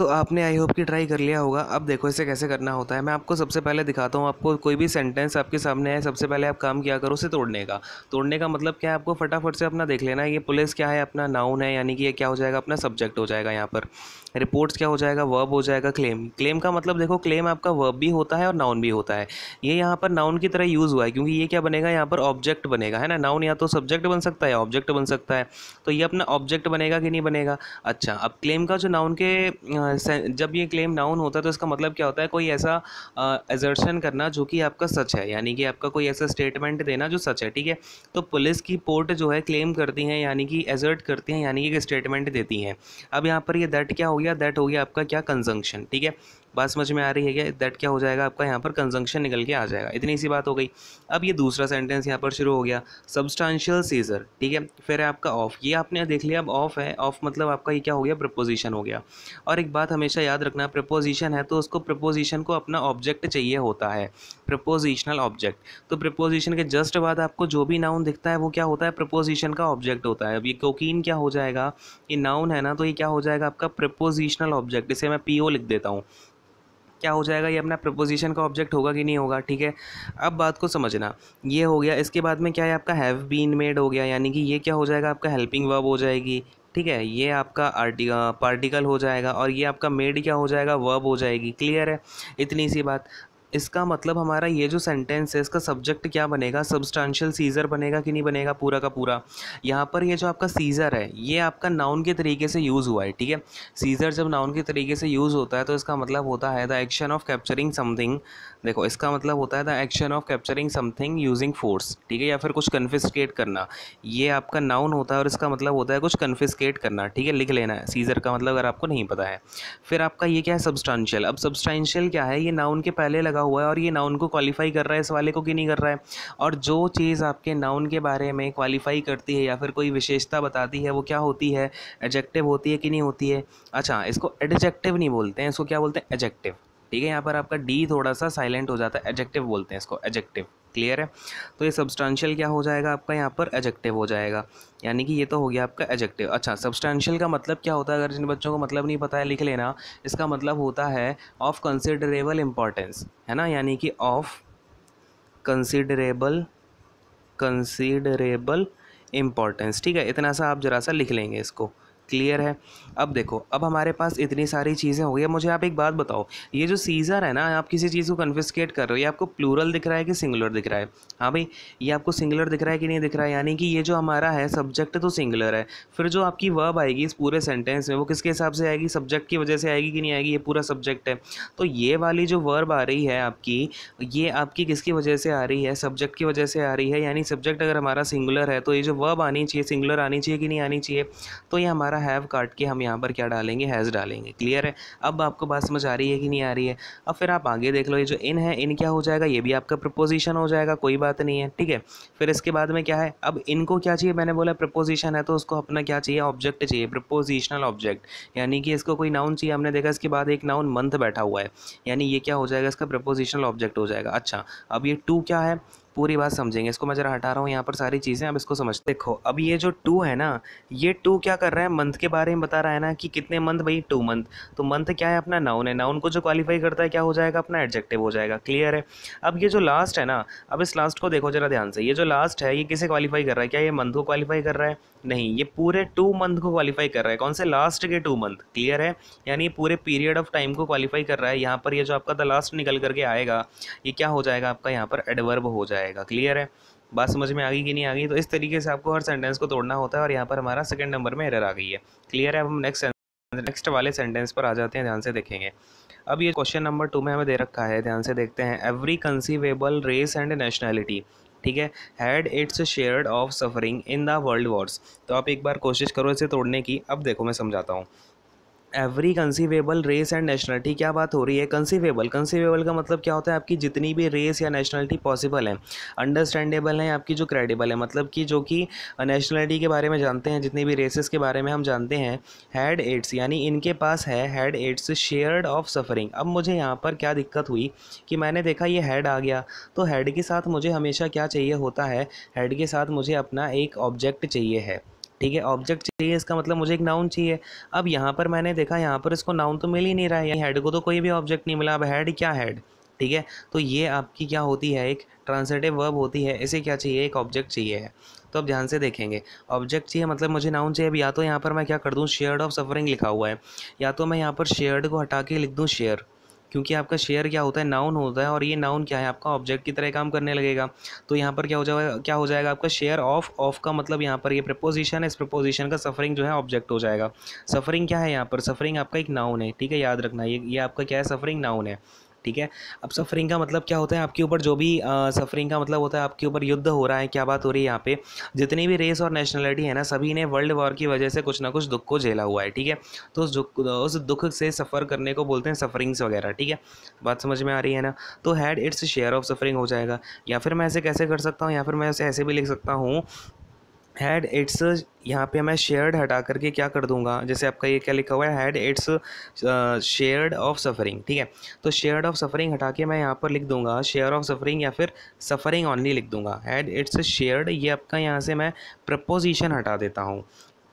तो आपने I hope कि ट्राई कर लिया होगा। अब देखो इसे कैसे करना होता है, मैं आपको सबसे पहले दिखाता हूँ। आपको कोई भी सेंटेंस आपके सामने है, सबसे पहले आप काम किया करो उसे तोड़ने का। तोड़ने का मतलब क्या है, आपको फटाफट से अपना देख लेना है। ये पुलिस क्या है, अपना नाउन है, यानी कि ये क्या हो जाएगा, अपना सब्जेक्ट हो जाएगा यहाँ पर। रिपोर्ट्स क्या हो जाएगा, वर्ब हो जाएगा। क्लेम, क्लेम का मतलब देखो, क्लेम आपका वर्ब भी होता है और नाउन भी होता है। ये यहाँ पर नाउन की तरह यूज़ हुआ है क्योंकि ये क्या बनेगा, यहाँ पर ऑब्जेक्ट बनेगा, है ना। नाउन या तो सब्जेक्ट बन सकता है या ऑब्जेक्ट बन सकता है, तो ये अपना ऑब्जेक्ट बनेगा कि नहीं बनेगा। अच्छा, अब क्लेम का जो नाउन के जब ये क्लेम नाउन होता है तो इसका मतलब क्या होता है, कोई ऐसा एजर्शन करना जो कि आपका सच है, यानी कि आपका कोई ऐसा स्टेटमेंट देना जो सच है, ठीक है। तो पुलिस की पोर्ट जो है क्लेम करती हैं, यानी कि एजर्ट करती हैं, यानी कि स्टेटमेंट देती हैं। अब यहाँ पर ये दैट क्या हो गया, दैट हो गया आपका क्या, कंजंक्शन, ठीक है। बात समझ में आ रही है क्या, दैट क्या हो जाएगा आपका, यहाँ पर कंजंक्शन निकल के आ जाएगा। इतनी सी बात हो गई। अब ये दूसरा सेंटेंस यहाँ पर शुरू हो गया, सब्सटेंशियल सीजर, ठीक है। फिर है आपका ऑफ, ये आपने देख लिया। अब ऑफ है, ऑफ मतलब आपका ये क्या हो गया, प्रपोजिशन हो गया। और एक बात हमेशा याद रखना, प्रपोजिशन है तो उसको, प्रपोजिशन को अपना ऑब्जेक्ट चाहिए होता है, प्रपोजिशनल ऑब्जेक्ट। तो प्रपोजिशन के जस्ट बाद आपको जो भी नाउन दिखता है वो क्या होता है, प्रपोजिशन का ऑब्जेक्ट होता है। अब ये कोकीन क्या हो जाएगा, ये नाउन है ना, तो ये क्या हो जाएगा आपका प्रपोजिशनल ऑब्जेक्ट। इसे मैं पीओ लिख देता हूँ। क्या हो जाएगा, ये अपना प्रपोजिशन का ऑब्जेक्ट होगा कि नहीं होगा, ठीक है। अब बात को समझना, ये हो गया। इसके बाद में क्या है आपका, हैव बीन मेड हो गया, यानी कि ये क्या हो जाएगा आपका, हेल्पिंग वर्ब हो जाएगी, ठीक है। ये आपका पार्टिकल हो जाएगा और ये आपका मेड क्या हो जाएगा, वर्ब हो जाएगी। क्लियर है, इतनी सी बात। इसका मतलब हमारा ये जो सेंटेंस है इसका सब्जेक्ट क्या बनेगा, सब्सटेंशियल सीजर बनेगा कि नहीं बनेगा, पूरा का पूरा। यहाँ पर ये जो आपका सीजर है ये आपका नाउन के तरीके से यूज़ हुआ है, ठीक है। सीजर जब नाउन के तरीके से यूज़ होता है तो इसका मतलब होता है the action of capturing something. देखो इसका मतलब होता है the action of capturing something using force, ठीक है, या फिर कुछ कन्फिस्केट करना। ये आपका नाउन होता है और इसका मतलब होता है कुछ कन्फिस्केट करना, ठीक है। लिख लेना है सीजर का मतलब, अगर आपको नहीं पता है। फिर आपका ये क्या है, सब्सटेंशियल। अब सब्सटेंशियल क्या है, ये नाउन के पहले लगा हुआ है और ये नाउन को क्वालिफाई कर रहा है, इस वाले को कि नहीं कर रहा है। और जो चीज़ आपके नाउन के बारे में क्वालिफाई करती है या फिर कोई विशेषता बताती है वो क्या होती है, एडजेक्टिव होती है कि नहीं होती है। अच्छा, इसको एडजेक्टिव नहीं बोलते हैं, इसको क्या बोलते हैं, एडजेक्टिव, ठीक है। यहाँ पर आपका डी थोड़ा सा साइलेंट हो जाता है, एडजेक्टिव बोलते हैं इसको, एडजेक्टिव। क्लियर है, तो ये सब्सटेंशियल क्या हो जाएगा आपका, यहाँ पर एडजेक्टिव हो जाएगा, यानी कि ये तो हो गया आपका एडजेक्टिव। अच्छा, सब्सटेंशियल का मतलब क्या होता है, अगर जिन बच्चों को मतलब नहीं पता है लिख लेना। इसका मतलब होता है ऑफ कंसिडरेबल इम्पॉर्टेंस, है ना, यानी कि ऑफ कंसिडरेबल, कंसिडरेबल इम्पॉर्टेंस, ठीक है। इतना सा आप जरा सा लिख लेंगे इसको। क्लियर है। अब देखो, अब हमारे पास इतनी सारी चीज़ें हो गई। मुझे आप एक बात बताओ, ये जो सीज़र है ना, आप किसी चीज़ को कन्फिस्केट कर रहे हो, ये आपको प्लूरल दिख रहा है कि सिंगुलर दिख रहा है। हाँ भाई, ये आपको सिंगुलर दिख रहा है कि नहीं दिख रहा है, यानी कि ये जो हमारा है सब्जेक्ट तो सिंगुलर है। फिर जो आपकी वर्ब आएगी इस पूरे सेंटेंस में वो किसके हिसाब से आएगी, सब्जेक्ट की वजह से आएगी कि नहीं आएगी, ये पूरा सब्जेक्ट है। तो ये वाली जो वर्ब आ रही है आपकी, ये आपकी किसकी वजह से आ रही है, सब्जेक्ट की वजह से आ रही है। यानी सब्जेक्ट अगर हमारा सिंगुलर है तो ये जो वर्ब आनी चाहिए सिंगुलर आनी चाहिए कि नहीं आनी चाहिए। तो ये हमारा हैव काट के हम यहाँ पर क्या डालेंगे, हैज़ डालेंगे। क्लियर है, अब आपको बात समझ आ रही है कि नहीं आ रही है। अब फिर आप आगे देख लो, ये जो इन है, इन क्या हो जाएगा, ये भी आपका प्रपोजिशन हो जाएगा, कोई बात नहीं है, ठीक है। फिर इसके बाद में क्या है, अब इनको क्या चाहिए, मैंने बोला प्रपोजिशन है तो उसको अपना क्या चाहिए, ऑब्जेक्ट चाहिए, प्रपोजिशनल ऑब्जेक्ट। यानी कि इसको कोई नाउन चाहिए, हमने देखा इसके बाद एक नाउन मंथ बैठा हुआ है, यानी ये क्या हो जाएगा, इसका प्रपोजिशनल ऑब्जेक्ट हो जाएगा। अच्छा, अब ये टू क्या है, पूरी बात समझेंगे। इसको मैं जरा हटा रहा हूँ यहाँ पर सारी चीज़ें, अब इसको समझते। देखो अब ये जो टू है ना, ये टू क्या कर रहा है, मंथ के बारे में बता रहा है ना, कि कितने मंथ, भाई 2 मंथ। तो मंथ क्या है, अपना नाउन है, नाउन को जो क्वालिफाई करता है क्या हो जाएगा, अपना एडजेक्टिव हो जाएगा। क्लियर है। अब ये जो लास्ट है ना, अब इस लास्ट को देखो जरा ध्यान से, ये जो लास्ट है ये किसे क्वालिफाई कर रहा है, क्या ये मंथ को क्वालिफाई कर रहा है, नहीं, ये पूरे 2 मंथ को क्वालिफाई कर रहा है। कौन से, लास्ट के 2 मंथ। क्लियर है, यानी पूरे पीरियड ऑफ टाइम को क्वालिफाई कर रहा है। यहाँ पर ये जो आपका द लास्ट निकल करके आएगा, ये क्या हो जाएगा आपका, यहाँ पर एडवर्ब हो जाएगा। क्लियर है, बात समझ में आ गई कि नहीं आ गई। तो इस तरीके से आपको हर सेंटेंस को तोड़ना होता है और यहाँ पर हमारा सेकंड नंबर में एरर आ गई है। क्लियर है, अब हम नेक्स्ट वाले सेंटेंस पर आ जाते हैं, ध्यान से देखेंगे। अब ये क्वेश्चन नंबर 2 में हमें दे रखा है, ध्यान से देखते हैं। Every conceivable race and nationality, ठीक है, had its share of suffering in the world wars. तो आप एक बार कोशिश करो इसे तोड़ने की। अब देखो मैं समझाता हूँ। Every conceivable race and nationality, क्या बात हो रही है, कंसीवेबल, कंसीवेबल का मतलब क्या होता है, आपकी जितनी भी रेस या नेशनलिटी पॉसिबल है, अंडरस्टैंडेबल है, आपकी जो क्रेडिबल है, मतलब कि जो कि नेशनलिटी के बारे में जानते हैं, जितनी भी रेसेस के बारे में हम जानते हैं। हैड एड्स, यानी इनके पास है, had its shared of suffering. अब मुझे यहाँ पर क्या दिक्कत हुई कि मैंने देखा ये हैड आ गया, तो हैड के साथ मुझे हमेशा क्या चाहिए होता है, हैड के साथ मुझे अपना एक ऑब्जेक्ट चाहिए है, ठीक है, ऑब्जेक्ट चाहिए इसका मतलब मुझे एक नाउन चाहिए। अब यहाँ पर मैंने देखा, यहाँ पर इसको नाउन तो मिल ही नहीं रहा है, हेड को तो कोई भी ऑब्जेक्ट नहीं मिला। अब हेड क्या, हेड, ठीक है, तो ये आपकी क्या होती है, एक ट्रांसिटिव वर्ब होती है। इसे क्या चाहिए, एक ऑब्जेक्ट चाहिए है। तो अब ध्यान से देखेंगे, ऑब्जेक्ट चाहिए मतलब मुझे नाउन चाहिए। अब या तो यहाँ पर मैं क्या कर दूँ, शेयर्ड ऑफ सफरिंग लिखा हुआ है, या तो मैं यहाँ पर शेयर्ड को हटा के लिख दूँ शेयर, क्योंकि आपका शेयर क्या होता है, नाउन होता है, और ये नाउन क्या है, आपका ऑब्जेक्ट की तरह काम करने लगेगा। तो यहाँ पर क्या हो जाएगा आपका शेयर ऑफ, ऑफ का मतलब यहाँ पर ये प्रीपोजिशन है, इस प्रीपोजिशन का सफरिंग जो है ऑब्जेक्ट हो जाएगा। सफरिंग क्या है यहाँ पर, सफरिंग आपका एक नाउन है, ठीक है, याद रखना ये आपका क्या है, सफरिंग नाउन है, ठीक है। अब सफरिंग का मतलब क्या होता है, आपके ऊपर जो भी सफरिंग का मतलब होता है, आपके ऊपर युद्ध हो रहा है, क्या बात हो रही है यहाँ पे, जितनी भी रेस और नेशनलिटी है ना, सभी ने वर्ल्ड वॉर की वजह से कुछ ना कुछ दुख को झेला हुआ है, ठीक है। तो उस दुख से सफ़र करने को बोलते हैं सफरिंग्स वगैरह, ठीक है। बात समझ में आ रही है ना। तो had its share of suffering हो जाएगा। या फिर मैं ऐसे कैसे कर सकता हूँ, या फिर मैं ऐसे भी लिख सकता हूँ, हैड इट्स, यहाँ पे मैं शेयर्ड हटा करके क्या कर दूंगा, जैसे आपका ये क्या लिखा हुआ है, had it's shared of suffering, ठीक है। तो शेयर्ड ऑफ सफरिंग हटा के मैं यहाँ पर लिख दूंगा शेयर ऑफ सफरिंग, या फिर सफरिंग ऑनली लिख दूंगा। हैड इट्स शेयर्ड, ये आपका यहाँ से मैं प्रपोजिशन हटा देता हूँ,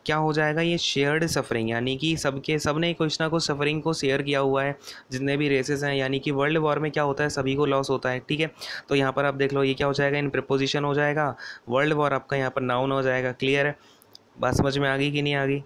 क्या हो जाएगा, ये शेयर्ड सफरिंग, यानी कि सब ने कुछ ना कुछ सफरिंग को शेयर किया हुआ है, जितने भी रेसेस हैं, यानी कि वर्ल्ड वॉर में क्या होता है, सभी को लॉस होता है, ठीक है। तो यहाँ पर आप देख लो, ये क्या हो जाएगा, इन प्रीपोजिशन हो जाएगा, वर्ल्ड वॉर आपका यहाँ पर नाउन हो जाएगा। क्लियर है, बात समझ में आ गई कि नहीं आ गई,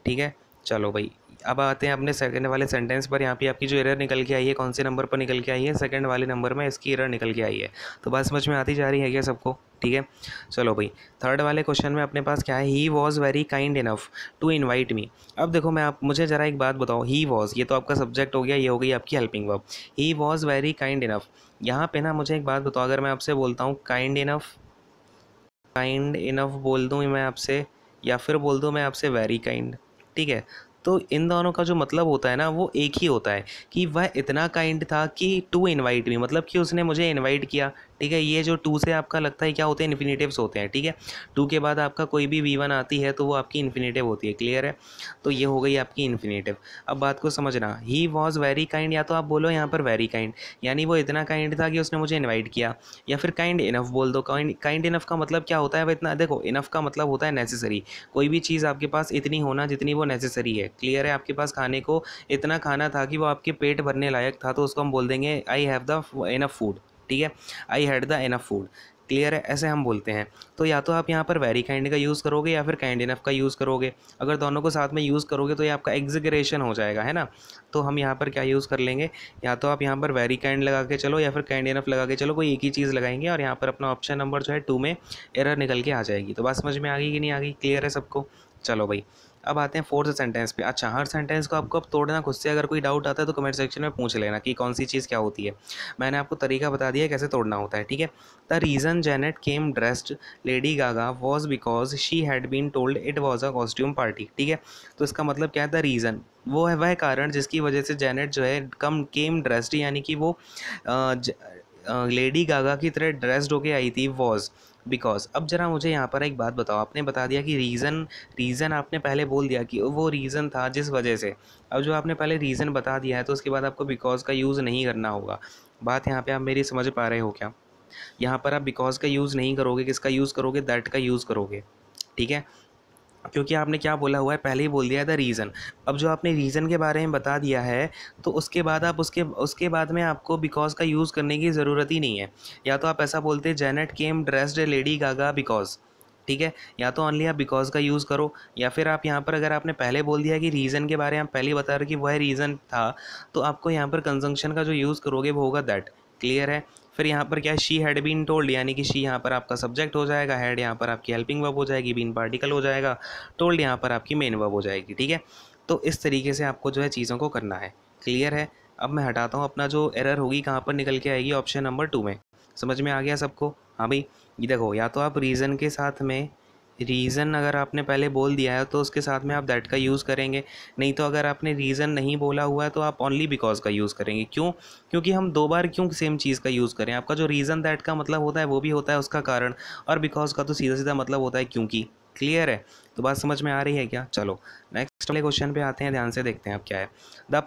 ठीक है। चलो भाई, अब आते हैं अपने सेकंड वाले सेंटेंस पर। यहाँ पे आपकी जो एरर निकल के आई है, कौन से नंबर पर निकल के आई है, सेकंड वाले नंबर में इसकी एरर निकल के आई है। तो बात समझ में आती जा रही है क्या सबको, ठीक है। चलो भाई, थर्ड वाले क्वेश्चन में अपने पास क्या है, he was very kind enough to invite me. अब देखो, मुझे ज़रा एक बात बताओ, ही वॉज, ये तो आपका सब्जेक्ट हो गया, ये हो गई आपकी helping verb. He was very kind enough, यहाँ पे ना मुझे एक बात बताओ, अगर मैं आपसे बोलता हूँ काइंड इनफ, काइंड इनफ बोल दूँ मैं आपसे, या फिर बोल दूँ मैं आपसे वेरी काइंड, ठीक है, तो इन दोनों का जो मतलब होता है ना, वो एक ही होता है कि वह इतना काइंड था कि टू इनवाइट मी, मतलब कि उसने मुझे इनवाइट किया, ठीक है। ये जो टू से आपका लगता है क्या होते हैं, इन्फिनेटिव्स होते हैं, ठीक है। टू के बाद आपका कोई भी V1 आती है तो वो आपकी इन्फिनेटिव होती है। क्लियर है, तो ये हो गई आपकी इन्फिनेटिव। अब बात को समझना, ही वॉज वेरी काइंड, या तो आप बोलो यहाँ पर वेरी काइंड, यानी वो इतना काइंड था कि उसने मुझे इन्वाइट किया, या फिर काइंड इनफ बोल दो। काइंड इनफ का मतलब क्या होता है, वह इतना, देखो इनफ का मतलब होता है नेसेसरी, कोई भी चीज़ आपके पास इतनी होना जितनी वो नेसेसरी है। क्लियर है, आपके पास खाने को इतना खाना था कि वो आपके पेट भरने लायक था, तो उसको हम बोल देंगे I have the enough food, ठीक है, I had the enough food. Clear है, ऐसे हम बोलते हैं। तो या तो आप यहाँ पर वेरी काइंड का यूज़ करोगे, या फिर काइंड इनफ का यूज़ करोगे। अगर दोनों को साथ में यूज़ करोगे तो ये आपका एग्जिगरेशन हो जाएगा, है ना। तो हम यहाँ पर क्या यूज़ कर लेंगे, या तो आप यहाँ पर वेरी काइंड लगा के चलो, या फिर काइंड इनफ लगा के चलो, कोई एक ही चीज़ लगाएंगे, और यहाँ पर अपना ऑप्शन नंबर जो है 2 में एरर निकल के आ जाएगी। तो बात समझ में आ गई कि नहीं आ गई, क्लियर है सबको। चलो भाई, अब आते हैं फोर्थ सेंटेंस पे। अच्छा, हर सेंटेंस को आपको अब तोड़ना खुद से, अगर कोई डाउट आता है तो कमेंट सेक्शन में पूछ लेना कि कौन सी चीज़ क्या होती है। मैंने आपको तरीका बता दिया है कैसे तोड़ना होता है, ठीक है। The reason Janet came dressed Lady Gaga was because she had been told it was a costume party, ठीक है। तो इसका मतलब क्या है, द रीज़न, वो है वह कारण जिसकी वजह से जेनेट जो है केम ड्रेस्ड, यानी कि वो लेडी गागा की तरह ड्रेस्ड होके आई थी, वॉज बिकॉज। अब जरा मुझे यहाँ पर एक बात बताओ, आपने बता दिया कि रीज़न आपने पहले बोल दिया कि वो रीज़न था जिस वजह से। अब जो आपने पहले रीज़न बता दिया है तो उसके बाद आपको बिकॉज का यूज़ नहीं करना होगा। बात यहाँ पे आप मेरी समझ पा रहे हो क्या। यहाँ पर आप बिकॉज का यूज़ नहीं करोगे, किसका यूज़ करोगे, दैट का यूज़ करोगे, ठीक है। क्योंकि आपने क्या बोला हुआ है, पहले ही बोल दिया है द रीज़न। अब जो आपने रीज़न के बारे में बता दिया है, तो उसके बाद आप उसके बाद में आपको बिकॉज का यूज़ करने की ज़रूरत ही नहीं है। या तो आप ऐसा बोलते Janet came dressed Lady Gaga because, ठीक है, या तो ओनली आप बिकॉज का यूज़ करो, या फिर आप यहाँ पर अगर आपने पहले बोल दिया कि रीज़न के बारे में आप पहले ही बता रहे कि वह रीज़न था, तो आपको यहाँ पर कंजंक्शन का जो यूज़ करोगे वो होगा दैट। क्लियर है। फिर यहाँ पर क्या है, शी हैड बीन टोल्ड, यानी कि शी यहाँ पर आपका सब्जेक्ट हो जाएगा, हैड यहाँ पर आपकी हेल्पिंग वर्ब हो जाएगी, बीन पार्टिकल हो जाएगा, टोल्ड यहाँ पर आपकी मेन वर्ब हो जाएगी, ठीक है। तो इस तरीके से आपको जो है चीज़ों को करना है। क्लियर है। अब मैं हटाता हूँ, अपना जो एरर होगी कहाँ पर निकल के आएगी, ऑप्शन नंबर 2 में। समझ में आ गया सबको। हाँ भाई, ये देखो, या तो आप रीज़न के साथ में, रीज़न अगर आपने पहले बोल दिया है तो उसके साथ में आप दैट का यूज़ करेंगे, नहीं तो अगर आपने रीज़न नहीं बोला हुआ है तो आप ओनली बिकॉज का यूज़ करेंगे। क्यों, क्योंकि हम 2 बार क्यों सेम चीज़ का यूज़ करें। आपका जो रीज़न दैट का मतलब होता है वो भी होता है उसका कारण, और बिकॉज का तो सीधा सीधा मतलब होता है क्योंकि। क्लियर है? तो बात समझ में आ रही है क्या? चलो नेक्स्ट वाले क्वेश्चन पे आते हैं, ध्यान से देखते हैं अब क्या है। The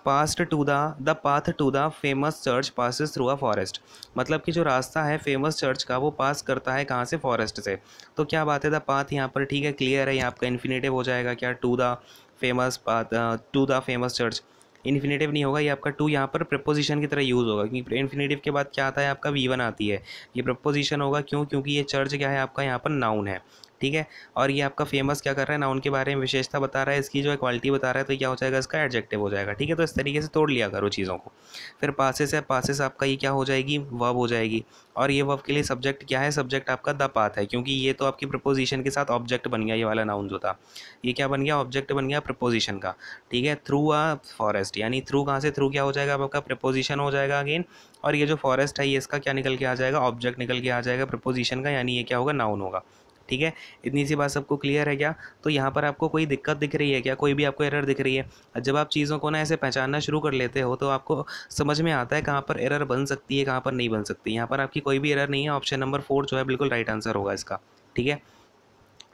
path to the famous church passes through a forest. मतलब कि जो रास्ता है फेमस चर्च का वो पास करता है कहाँ से? फॉरेस्ट से। तो क्या बात है, द पाथ यहाँ पर ठीक है क्लियर है, यहाँ आपका इन्फिनेटिव हो जाएगा क्या? To the famous path, to the famous church. Infinitive नहीं होगा, ये आपका टू यहाँ पर प्रपोजिशन की तरह यूज़ होगा, क्योंकि इन्फिनेटिव के बाद क्या आता है आपका? V1 आती है। ये प्रपोजिशन होगा, क्यों? क्योंकि ये चर्च क्या है आपका? यहाँ पर नाउन है, ठीक है। और ये आपका फेमस क्या कर रहा है? नाउन के बारे में विशेषता बता रहा है, इसकी जो है क्वालिटी बता रहा है, तो क्या हो जाएगा? इसका एडजेक्टिव हो जाएगा, ठीक है। तो इस तरीके से तोड़ लिया करो चीज़ों को। फिर पासेस है, पासेस आपका ये क्या हो जाएगी? वर्ब हो जाएगी। और ये वर्ब के लिए सब्जेक्ट क्या है? सब्जेक्ट आपका द पाथ है, क्योंकि ये तो आपकी प्रपोजिशन के साथ ऑब्जेक्ट बन गया, ये वाला नाउन जो था ये क्या बन गया? ऑब्जेक्ट बन गया प्रपोजिशन का, ठीक है। थ्रू अ फॉरेस्ट, यानी थ्रू कहाँ से? थ्रू क्या हो जाएगा आपका? प्रपोजिशन हो जाएगा अगेन। और ये जो फॉरेस्ट है ये इसका क्या निकल के आ जाएगा? ऑब्जेक्ट निकल के आ जाएगा प्रपोजिशन का, यानी ये क्या होगा? नाउन होगा, ठीक है। इतनी सी बात सबको क्लियर है क्या? तो यहाँ पर आपको कोई दिक्कत दिख रही है क्या? कोई भी आपको एरर दिख रही है? जब आप चीज़ों को ना ऐसे पहचानना शुरू कर लेते हो तो आपको समझ में आता है कहाँ पर एरर बन सकती है, कहाँ पर नहीं बन सकती। यहाँ पर आपकी कोई भी एरर नहीं है, ऑप्शन नंबर 4 जो है बिल्कुल राइट आंसर होगा इसका, ठीक है।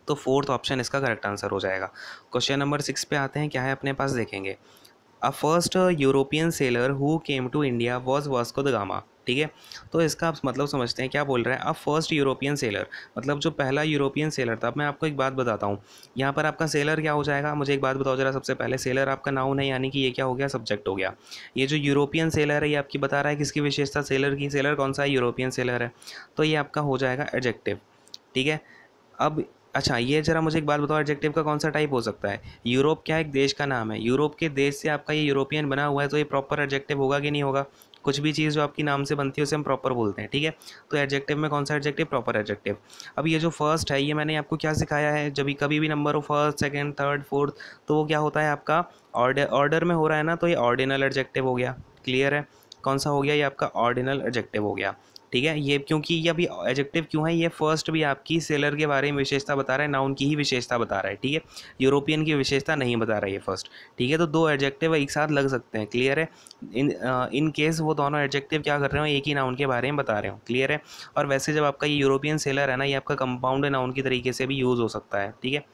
तो फोर्थ ऑप्शन इसका करेक्ट आंसर हो जाएगा। क्वेश्चन नंबर 6 पे आते हैं, क्या है अपने पास देखेंगे। A first European sailor who came to India was Vasco da Gama, ठीक है। तो इसका आप मतलब समझते हैं, क्या बोल रहा है? अ फर्स्ट यूरोपियन सेलर, मतलब जो पहला यूरोपियन सेलर था। अब मैं आपको एक बात बताता हूँ, यहाँ पर आपका सेलर क्या हो जाएगा? मुझे एक बात बताओ जरा, सबसे पहले सेलर आपका नाउन है, यानी कि ये क्या हो गया? सब्जेक्ट हो गया। ये जो यूरोपियन सेलर है ये आपकी बता रहा है किसकी विशेषता? सेलर की। सेलर कौन सा है? यूरोपियन सेलर है, तो ये आपका हो जाएगा एडजेक्टिव, ठीक है। अब अच्छा, ये जरा मुझे एक बात बताओ, एडजेक्टिव का कौन सा टाइप हो सकता है? यूरोप क्या एक देश का नाम है, यूरोप के देश से आपका ये यूरोपियन बना हुआ है, तो ये प्रॉपर एडजेक्टिव होगा कि नहीं होगा? कुछ भी चीज़ जो आपकी नाम से बनती है उसे हम प्रॉपर बोलते हैं, ठीक है। तो एडजेक्टिव में कौन सा एडजेक्टिव? Proper adjective. अब ये जो फर्स्ट है ये मैंने आपको क्या सिखाया है? जब भी कभी भी नंबर हो फर्स्ट, सेकंड, थर्ड, फोर्थ, तो वो क्या होता है आपका? ऑर्डर में हो रहा है ना, तो ये ऑर्डिनल एडजेक्टिव हो गया, क्लियर है। कौन सा हो गया? ये आपका ऑर्डिनल एडजेक्टिव हो गया, ठीक है। ये क्योंकि ये अभी एडजेक्टिव क्यों है? ये फर्स्ट भी आपकी सेलर के बारे में विशेषता बता रहा है, नाउन की ही विशेषता बता रहा है, ठीक है। यूरोपियन की विशेषता नहीं बता रहा है ये फर्स्ट, ठीक है। तो दो एडजेक्टिव एक साथ लग सकते हैं, क्लियर है। इन केस वो दोनों एडजेक्टिव क्या कर रहे हो? एक ही नाउन के बारे में बता रहे हो, क्लियर है। और वैसे जब आपका ये यूरोपियन सेलर है ना, ये आपका कंपाउंड नाउन की तरीके से भी यूज़ हो सकता है, ठीक है,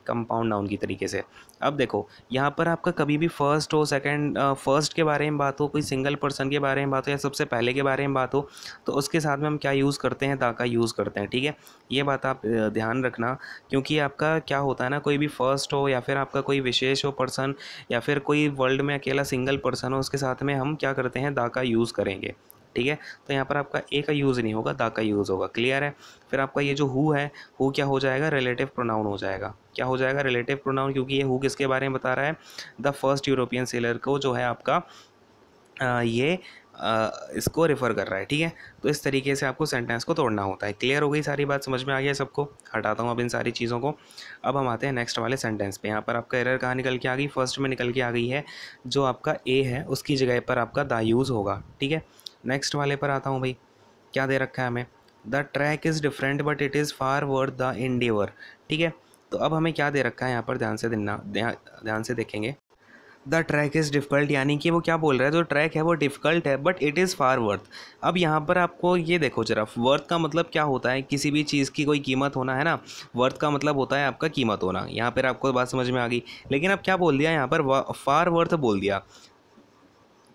कंपाउंड नाउन की तरीके से। अब देखो यहाँ पर आपका कभी भी फर्स्ट हो, सेकंड, फर्स्ट के बारे में बात हो, कोई सिंगल पर्सन के बारे में बात हो, या सबसे पहले के बारे में बात हो, तो उसके साथ में हम क्या यूज़ करते हैं? दा का यूज़ करते हैं, ठीक है। ये बात आप ध्यान रखना, क्योंकि आपका क्या होता है ना, कोई भी फर्स्ट हो या फिर आपका कोई विशेष हो पर्सन, या फिर कोई वर्ल्ड में अकेला सिंगल पर्सन हो, उसके साथ में हम क्या करते हैं? दा का यूज़ करेंगे, ठीक है। तो यहाँ पर आपका ए का यूज़ नहीं होगा, दा का यूज़ होगा, क्लियर है। फिर आपका ये जो हु है, हु क्या हो जाएगा? रिलेटिव प्रोनाउन हो जाएगा। क्या हो जाएगा? रिलेटिव प्रोनाउन, क्योंकि ये हु किसके बारे में बता रहा है? द फर्स्ट यूरोपियन सेलर को जो है आपका इसको रेफ़र कर रहा है, ठीक है। तो इस तरीके से आपको सेंटेंस को तोड़ना होता है। क्लियर हो गई सारी बात? समझ में आ गया सबको? हटाता हूँ अब इन सारी चीज़ों को। अब हम आते हैं नेक्स्ट वाले सेंटेंस पे। यहाँ पर आपका एरर कहाँ निकल के आ गई? फर्स्ट में निकल के आ गई है, जो आपका ए है उसकी जगह पर आपका दा यूज़ होगा, ठीक है। नेक्स्ट वाले पर आता हूँ भाई, क्या दे रखा है हमें? The track is different but it is far worth the Endeavour, ठीक है। तो अब हमें क्या दे रखा है यहाँ पर? ध्यान से देखेंगे। द ट्रैक इज़ डिफ़िकल्ट, यानी कि वो क्या बोल रहा है? जो ट्रैक है वो डिफ़िकल्ट है, but it is far worth. अब यहाँ पर आपको ये देखो जरा, वर्थ का मतलब क्या होता है? किसी भी चीज़ की कोई कीमत होना है ना, वर्थ का मतलब होता है आपका कीमत होना। यहाँ पर आपको बात समझ में आ गई। लेकिन अब क्या बोल दिया यहाँ पर? फार वर्थ बोल दिया।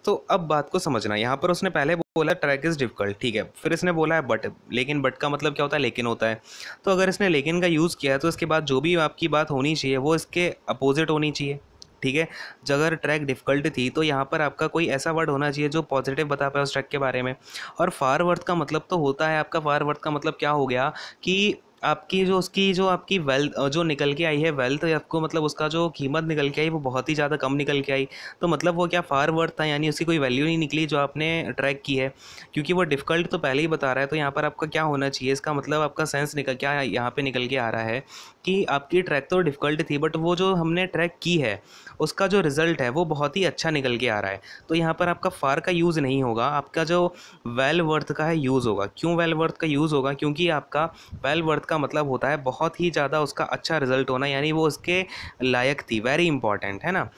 तो अब बात को समझना, यहाँ पर उसने पहले बोला ट्रैक इज़ डिफ़िकल्ट, ठीक है। फिर इसने बोला है बट, लेकिन बट का मतलब क्या होता है? लेकिन होता है। तो अगर इसने लेकिन का यूज़ किया है तो इसके बाद जो भी आपकी बात होनी चाहिए वो इसके अपोजिट होनी चाहिए, ठीक है। जो अगर ट्रैक डिफ़िकल्ट थी तो यहाँ पर आपका कोई ऐसा वर्ड होना चाहिए जो पॉजिटिव बता पाए उस ट्रैक के बारे में। और फार वर्थ का मतलब तो होता है आपका, फार वर्थ का मतलब क्या हो गया कि आपकी जो उसकी जो आपकी वेल्थ जो निकल के आई है, वेल्थ आपको मतलब उसका जो कीमत निकल के आई वो बहुत ही ज़्यादा कम निकल के आई। तो मतलब वो क्या फार वर्थ था, यानी उसकी कोई वैल्यू नहीं निकली जो आपने ट्रैक की है, क्योंकि वो डिफ़िकल्ट तो पहले ही बता रहा है। तो यहाँ पर आपका क्या होना चाहिए? इसका मतलब आपका सेंस क्या यहाँ पे निकल के आ रहा है कि आपकी ट्रैक तो डिफ़िकल्ट थी, बट वो जो हमने ट्रैक की है उसका जो रिज़ल्ट है वो बहुत ही अच्छा निकल के आ रहा है। तो यहाँ पर आपका फार का यूज़ नहीं होगा, आपका जो वेल वर्थ का है यूज़ होगा। क्यों वेल वर्थ का यूज़ होगा? क्योंकि आपका वेल वर्थ का मतलब होता है बहुत ही ज़्यादा उसका अच्छा रिजल्ट होना, यानी वो उसके लायक थी, वेरी इंपॉर्टेंट है ना।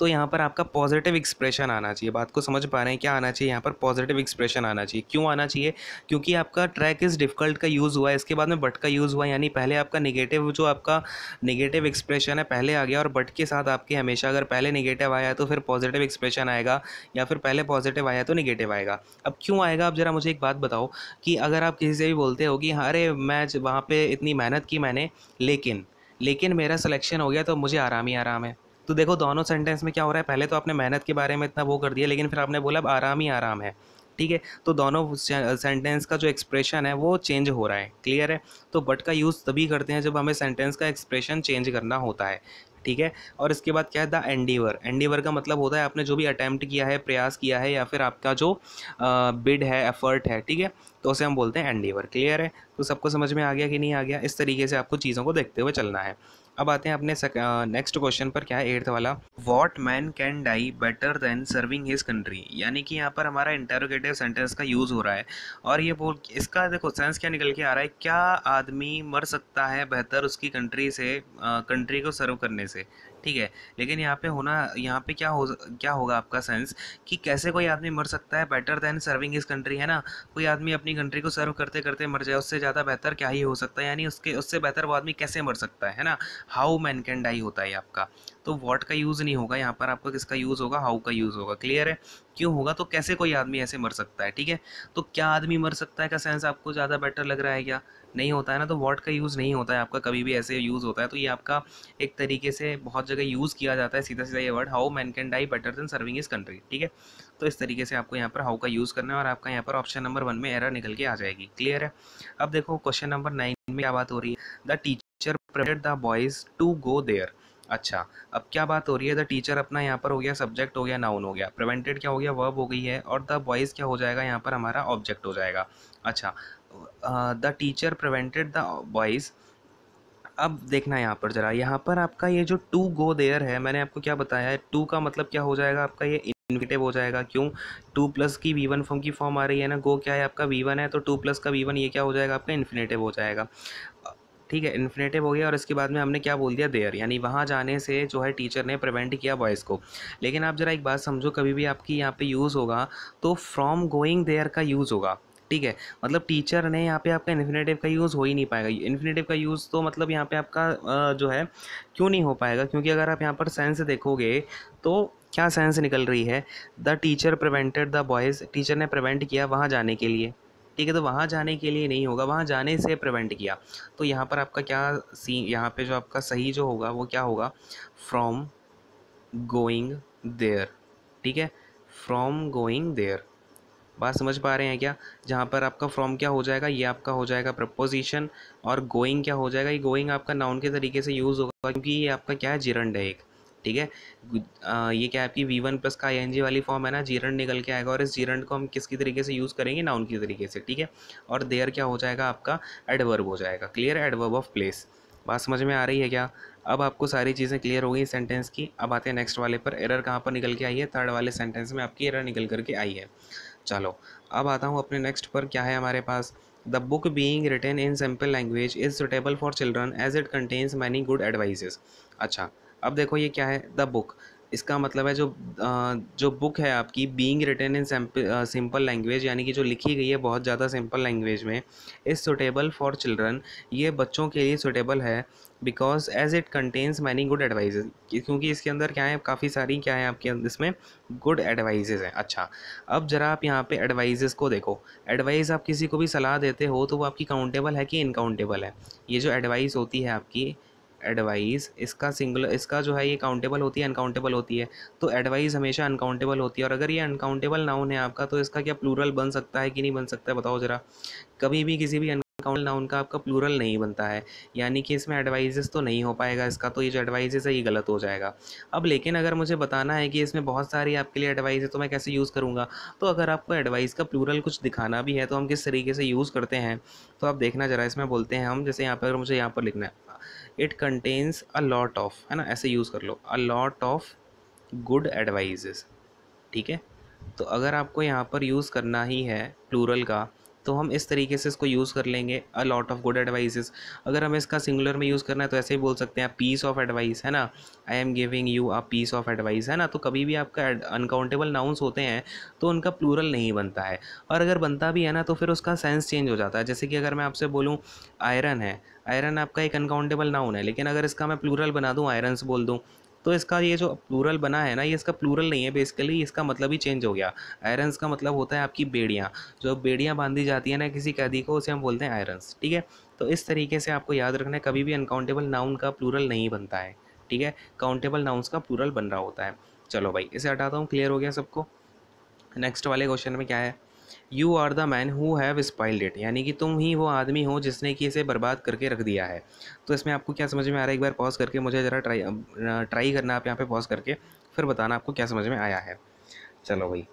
तो यहाँ पर आपका पॉजिटिव एक्सप्रेशन आना चाहिए। बात को समझ पा रहे हैं? क्या आना चाहिए यहाँ पर? पॉजिटिव एक्सप्रेशन आना चाहिए। क्यों आना चाहिए? क्योंकि आपका ट्रैक इज़ डिफ़िकल्ट का यूज़ हुआ है, इसके बाद में बट का यूज़ हुआ, यानी पहले आपका नेगेटिव, जो आपका नेगेटिव एक्सप्रेशन है पहले आ गया, और बट के साथ आपके हमेशा अगर पहले नेगेटिव आया तो फिर पॉजिटिव एक्सप्रेशन आएगा, या फिर पहले पॉजिटिव आया तो नेगेटिव आएगा। अब क्यों आएगा? अब ज़रा मुझे एक बात बताओ कि अगर आप किसी से भी बोलते हो कि अरे मैं वहाँ पे इतनी मेहनत की मैंने, लेकिन मेरा सिलेक्शन हो गया तो मुझे आराम ही आराम है। तो देखो दोनों सेंटेंस में क्या हो रहा है, पहले तो आपने मेहनत के बारे में इतना वो कर दिया, लेकिन फिर आपने बोला अब आराम ही आराम है। ठीक है, तो दोनों सेंटेंस का जो एक्सप्रेशन है वो चेंज हो रहा है। क्लियर है? तो बट का यूज़ तभी करते हैं जब हमें सेंटेंस का एक्सप्रेशन चेंज करना होता है। ठीक है, और इसके बाद क्या है, द एंडीवर। एंडीवर का मतलब होता है आपने जो भी अटैम्प्ट किया है, प्रयास किया है, या फिर आपका जो बिड है, एफर्ट है। ठीक है, तो उसे हम बोलते हैं एंडीवर। क्लियर है? तो सबको समझ में आ गया कि नहीं आ गया? इस तरीके से आपको चीज़ों को देखते हुए चलना है। अब आते हैं अपने नेक्स्ट क्वेश्चन पर। क्या है 8th वाला? What man can die better than serving his country. यानी कि यहाँ पर हमारा इंटरोगेटिव सेंटेंस का यूज़ हो रहा है, और ये बोल, इसका देखो सेंस क्या निकल के आ रहा है, क्या आदमी मर सकता है बेहतर उसकी कंट्री से, कंट्री को सर्व करने से। ठीक है, लेकिन यहाँ पे होना, यहाँ पे क्या होगा आपका सेंस, कि कैसे कोई आदमी मर सकता है better than serving his country, है ना। कोई आदमी अपनी कंट्री को सर्व करते करते मर जाए, उससे ज़्यादा बेहतर क्या ही हो सकता है, यानी उससे बेहतर वो आदमी कैसे मर सकता है ना। हाउ मैन कैन डाई होता है आपका, तो वॉट का यूज़ नहीं होगा यहाँ पर, आपका किसका यूज़ होगा, हाउ का यूज़ होगा। क्लियर है? क्यों होगा? तो कैसे कोई आदमी ऐसे मर सकता है। ठीक है, तो क्या आदमी मर सकता है का सेंस आपको ज़्यादा बेटर लग रहा है क्या? नहीं होता है ना, तो वॉट का यूज़ नहीं होता है आपका, कभी भी ऐसे यूज़ होता है। तो ये आपका एक तरीके से बहुत जगह यूज़ किया जाता है सीधा सीधा ये word, how man can die better than serving his country. ठीक है, तो इस तरीके से आपको यहाँ पर हाउ का यूज़ करना है, और आपका यहाँ पर ऑप्शन नंबर 1 में एरर निकल के आ जाएगी। क्लियर है? अब देखो क्वेश्चन नंबर 9 में क्या बात हो रही है, the teacher prepared the boys to go there. अच्छा, अब क्या बात हो रही है, द टीचर अपना यहाँ पर हो गया सब्जेक्ट, हो गया नाउन, हो गया प्रिवेंटेड, क्या हो गया, वर्ब हो गई है, और द बॉयज़ क्या हो जाएगा यहाँ पर हमारा ऑब्जेक्ट हो जाएगा। अच्छा, the teacher prevented the boys. अब देखना यहाँ पर ज़रा, यहाँ पर आपका ये जो टू गो देयर है, मैंने आपको क्या बताया है, टू का मतलब क्या हो जाएगा आपका, ये इन्फिनेटिव हो जाएगा। क्यों? टू प्लस की वी वन फॉर्म की फॉर्म आ रही है ना, गो क्या है आपका वी वन है, तो टू प्लस का वी वन ये क्या हो जाएगा आपका, इन्फिनेटिव हो जाएगा। ठीक है, इन्फिनेटिव हो गया, और इसके बाद में हमने क्या बोल दिया, देयर, यानी वहाँ जाने से जो है टीचर ने प्रिवेंट किया बॉयज़ को। लेकिन आप ज़रा एक बात समझो, कभी भी आपकी यहाँ पे यूज़ होगा तो फ्रॉम गोइंग देयर का यूज़ होगा। ठीक है, मतलब टीचर ने यहाँ पे आपका इन्फिनेटिव का यूज़ हो ही नहीं पाएगा। इन्फिनेटिव का यूज़ तो मतलब यहाँ पे आपका जो है क्यों नहीं हो पाएगा, क्योंकि अगर आप यहाँ पर सेंस देखोगे तो क्या सेंस निकल रही है, the teacher prevented the boys, teacher ने प्रिवेंट किया वहाँ जाने के लिए। ठीक है, तो वहाँ जाने के लिए नहीं होगा, वहाँ जाने से प्रिवेंट किया। तो यहाँ पर आपका क्या यहाँ पे जो आपका सही जो होगा वो क्या होगा, फ्रॉम गोइंग देयर। ठीक है, फ्रॉम गोइंग देयर। बात समझ पा रहे हैं क्या? जहाँ पर आपका फ्रॉम क्या हो जाएगा, ये आपका हो जाएगा प्रपोजिशन, और गोइंग क्या हो जाएगा, ये गोइंग आपका नाउन के तरीके से यूज़ होगा, क्योंकि ये आपका क्या है, जिरंड है एक। ठीक है, ये क्या है आपकी V1 प्लस का ING वाली फॉर्म है ना, जिरंड निकल के आएगा, और इस जिरंड को हम किसकी तरीके से यूज़ करेंगे, नाउन की तरीके से। ठीक है, और देयर क्या हो जाएगा आपका, एडवर्ब हो जाएगा। Clear, adverb of place. बात समझ में आ रही है क्या? अब आपको सारी चीज़ें क्लियर हो गई सेंटेंस की। अब आते हैं नेक्स्ट वाले पर, एरर कहाँ पर निकल के आई है, थर्ड वाले सेंटेंस में आपकी एरर निकल करके आई है। चलो, अब आता हूँ अपने नेक्स्ट पर। क्या है हमारे पास, the book being written in simple language is suitable for children as it contains many good advises. अच्छा, अब देखो ये क्या है, द बुक, इसका मतलब है जो बुक है आपकी, being written in simple language, यानी कि जो लिखी गई है बहुत ज़्यादा सिंपल लैंग्वेज में, इज़ सुटेबल फॉर चिल्ड्रन, ये बच्चों के लिए सुटेबल है, because as it contains many good advices, क्योंकि इसके अंदर क्या है, काफ़ी सारी क्या है आपके इसमें गुड एडवाइजेज हैं। अच्छा, अब ज़रा आप यहाँ पे एडवाइजेस को देखो। एडवाइस आप किसी को भी सलाह देते हो तो वो आपकी काउंटेबल है कि इनकाउंटेबल है? ये जो एडवाइस होती है आपकी, एडवाइस, इसका सिंगुलर, इसका जो है ये काउंटेबल होती है, अनकाउंटेबल होती है? तो एडवाइस हमेशा अनकाउंटेबल होती है, और अगर ये अनकाउंटेबल नाउन है आपका, तो इसका क्या प्लूरल बन सकता है कि नहीं बन सकता है, बताओ ज़रा। कभी भी किसी भी अनकाउंटेबल नाउन का आपका प्लूरल नहीं बनता है, यानी कि इसमें एडवाइजेस तो नहीं हो पाएगा इसका, तो ये जो एडवाइजेस है ये गलत हो जाएगा। अब लेकिन अगर मुझे बताना है कि इसमें बहुत सारी आपके लिए एडवाइस है, तो मैं कैसे यूज़ करूँगा? तो अगर आपको एडवाइस का प्लूरल कुछ दिखाना भी है तो हम किस तरीके से यूज़ करते हैं, तो आप देखना ज़रा, इसमें बोलते हैं हम, जैसे यहाँ पर अगर मुझे यहाँ पर लिखना है, it contains a lot of, है ना, ऐसे यूज़ कर लो, a lot of good advises. ठीक है, तो अगर आपको यहाँ पर यूज़ करना ही है प्लूरल का, तो हम इस तरीके से इसको यूज़ कर लेंगे, अ लॉट ऑफ गुड एडवाइसेस। अगर हमें इसका सिंगुलर में यूज़ करना है तो ऐसे ही बोल सकते हैं, पीस ऑफ एडवाइस, है ना, I am giving you a piece of advice, है ना। तो कभी भी आपका अनकाउंटेबल नाउन्स होते हैं तो उनका प्लूरल नहीं बनता है, और अगर बनता भी है ना तो फिर उसका सेंस चेंज हो जाता है। जैसे कि अगर मैं आपसे बोलूँ आयरन है, आयरन आपका एक अनकाउंटेबल नाउन है, लेकिन अगर इसका मैं प्लूरल बना दूँ, आयरन्स बोल दूँ, तो इसका ये जो प्लूरल बना है ना, ये इसका प्लूरल नहीं है, बेसिकली इसका मतलब ही चेंज हो गया। आयरन्स का मतलब होता है आपकी बेड़ियाँ, जो बेड़ियाँ बांधी जाती है ना किसी कैदी को, उसे हम बोलते हैं आयरन्स, ठीक है। तो इस तरीके से आपको याद रखना है, कभी भी अनकाउंटेबल नाउन का प्लूरल नहीं बनता है, ठीक है, काउंटेबल नाउन्स का प्लूरल बन रहा होता है। चलो भाई, इसे हटाता हूँ, क्लियर हो गया सबको। नेक्स्ट वाले क्वेश्चन में क्या है, you are the man who have spoiled it, यानी कि तुम ही वो आदमी हो जिसने कि इसे बर्बाद करके रख दिया है। तो इसमें आपको क्या समझ में आ रहा है, एक बार पॉज करके मुझे ज़रा ट्राई करना, आप यहाँ पे पॉज करके फिर बताना आपको क्या समझ में आया है। चलो भाई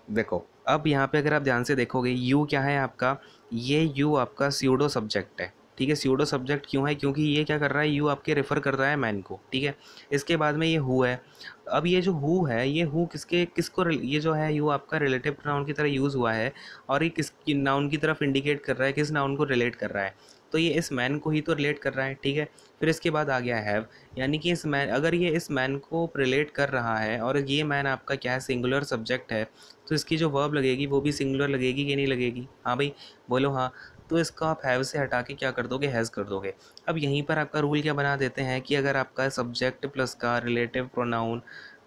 देखो, अब यहाँ पे अगर आप ध्यान से देखोगे, यू क्या है आपका, ये यू आपका स्यूडो सब्जेक्ट है, ठीक है। स्यूडो सब्जेक्ट क्यों है, क्योंकि ये क्या कर रहा है, यू आपके रेफ़र कर रहा है मैन को, ठीक है। इसके बाद में ये हु है। अब ये जो हु है, ये हु ये जो है यू आपका रिलेटिव प्रोनाउन की तरह यूज़ हुआ है, और ये किस नाउन की तरफ इंडिकेट कर रहा है, किस नाउन को रिलेट कर रहा है, तो ये इस मैन को ही तो रिलेट कर रहा है, ठीक है। फिर इसके बाद आ गया हैव, यानी कि इस मैन, अगर ये इस मैन को रिलेट कर रहा है और ये मैन आपका क्या है, सिंगुलर सब्जेक्ट है, तो इसकी जो वर्ब लगेगी वो भी सिंगुलर लगेगी कि नहीं लगेगी, हाँ भाई बोलो हाँ। तो इसको आप हैव से हटा के क्या कर दोगे, हैज़ कर दोगे। अब यहीं पर आपका रूल क्या बना देते हैं कि अगर आपका सब्जेक्ट प्लस का रिलेटिव प्रोनाउन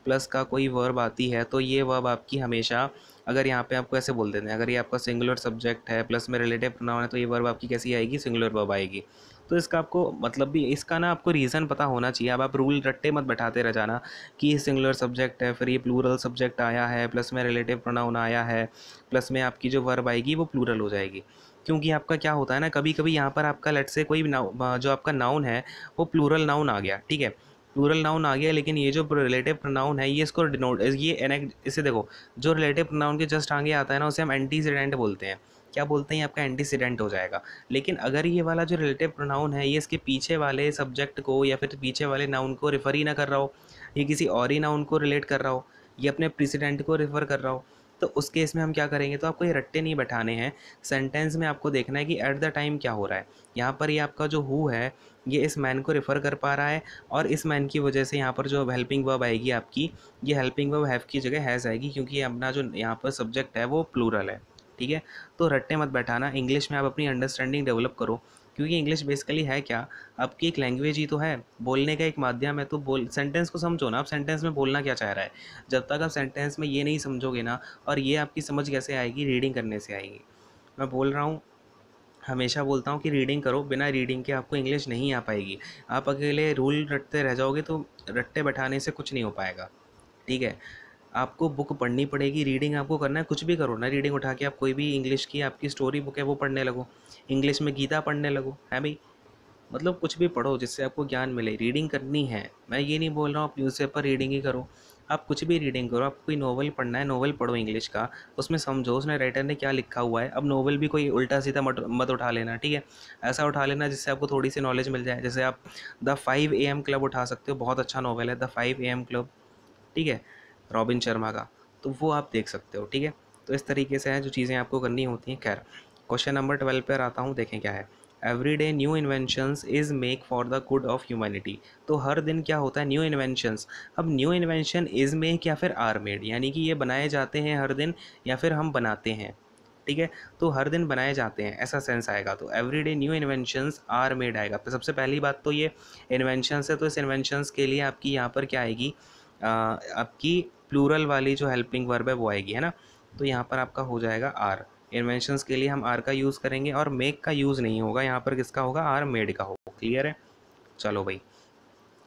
प्लस का कोई वर्ब आती है, तो ये वर्ब आपकी हमेशा, अगर यहाँ पे आपको ऐसे बोल देते हैं, अगर ये आपका सिंगुलर सब्जेक्ट है प्लस में रिलेटिव प्रोनाउन है, तो ये वर्ब आपकी कैसी आएगी, सिंगुलर वर्ब आएगी। तो इसका आपको मतलब भी, इसका ना आपको रीज़न पता होना चाहिए। अब आप रूल रट्टे मत बैठाते रह जाना कि सिंगुलर सब्जेक्ट है, फिर ये प्लूरल सब्जेक्ट आया है, प्लस में रिलेटिव प्रोनाउन आया है, प्लस में आपकी जो वर्ब आएगी वो प्लूरल हो जाएगी। क्योंकि आपका क्या होता है ना, कभी कभी यहाँ पर आपका लेट से कोई जो आपका नाउन है वो प्लूरल नाउन आ गया, ठीक है, प्लूरल नाउन आ गया, लेकिन ये जो रिलेटिव प्रोनाउन है ये इसको डिनोट, ये इसे देखो, जो रिलेटिव प्रोनाउन के जस्ट आगे आता है ना, उसे हम एंटीसीडेंट बोलते हैं। क्या बोलते हैं, आपका एंटीसीडेंट हो जाएगा। लेकिन अगर ये वाला जो रिलेटिव प्रोनाउन है ये इसके पीछे वाले सब्जेक्ट को या फिर पीछे वाले नाउन को रेफर ही ना कर रहा हो, ये किसी और ही नाउन को रिलेट कर रहा हो, ये अपने प्रेसिडेंट को रेफर कर रहा हो, तो उस केस में हम क्या करेंगे, तो आपको ये रट्टे नहीं बैठाने हैं। सेंटेंस में आपको देखना है कि एट द टाइम क्या हो रहा है। यहाँ पर ये आपका जो हु है ये इस मैन को रेफ़र कर पा रहा है, और इस मैन की वजह से यहाँ पर जो हेल्पिंग वर्ब आएगी आपकी, ये हेल्पिंग वर्ब हैव की जगह हैज़ आएगी, क्योंकि ये अपना जो यहाँ पर सब्जेक्ट है वो प्लूरल है, ठीक है। तो रट्टे मत बैठाना, इंग्लिश में आप अपनी अंडरस्टैंडिंग डेवलप करो, क्योंकि इंग्लिश बेसिकली है क्या, आपकी एक लैंग्वेज ही तो है, बोलने का एक माध्यम है। तो बोल, सेंटेंस को समझो ना, आप सेंटेंस में बोलना क्या चाह रहा है। जब तक आप सेंटेंस में ये नहीं समझोगे ना, और ये आपकी समझ कैसे आएगी, रीडिंग करने से आएगी। मैं बोल रहा हूँ, हमेशा बोलता हूँ कि रीडिंग करो, बिना रीडिंग के आपको इंग्लिश नहीं आ पाएगी। आप अकेले रूल रटते रह जाओगे तो रट्टे बैठाने से कुछ नहीं हो पाएगा, ठीक है। आपको बुक पढ़नी पड़ेगी, रीडिंग आपको करना है, कुछ भी करो ना, रीडिंग उठा के आप कोई भी इंग्लिश की आपकी स्टोरी बुक है वो पढ़ने लगो, इंग्लिश में गीता पढ़ने लगो, है भाई। मतलब कुछ भी पढ़ो जिससे आपको ज्ञान मिले, रीडिंग करनी है। मैं ये नहीं बोल रहा हूँ आप न्यूज़पेपर रीडिंग ही करो, आप कुछ भी रीडिंग करो। आप कोई नोवेल पढ़ना है, नोवेल पढ़ो इंग्लिश का, उसमें समझो उसने राइटर ने क्या लिखा हुआ है। अब नोवेल भी कोई उल्टा सीधा मत उठा लेना, ठीक है। ऐसा उठा लेना जिससे आपको थोड़ी सी नॉलेज मिल जाए। जैसे आप द 5 AM क्लब उठा सकते हो, बहुत अच्छा नोवेल है द 5 AM क्लब, ठीक है, रॉबिन शर्मा का, तो वो आप देख सकते हो, ठीक है। तो इस तरीके से है जो चीज़ें आपको करनी होती हैं। खैर, क्वेश्चन नंबर 12 पर आता हूँ, देखें क्या है। Every day new inventions is make for the good of humanity. तो हर दिन क्या होता है, न्यू इन्वेंशंस। अब न्यू इन्वेंशन इज़ मेक या फिर आर मेड, यानी कि ये बनाए जाते हैं हर दिन या फिर हम बनाते हैं, ठीक है। तो हर दिन बनाए जाते हैं ऐसा सेंस आएगा, तो every day new inventions are made आएगा। तो सबसे पहली बात तो ये इन्वेंशंस है, तो इस इन्वेंशंस के लिए आपकी यहाँ पर क्या आएगी, आपकी प्लूरल वाली जो हेल्पिंग वर्ब है वो आएगी, है ना। तो यहाँ पर आपका हो जाएगा आर। इन्वेंशंस के लिए हम आर का यूज़ करेंगे, और मेक का यूज़ नहीं होगा यहाँ पर, किसका होगा, आर मेड का होगा। क्लियर है। चलो भाई,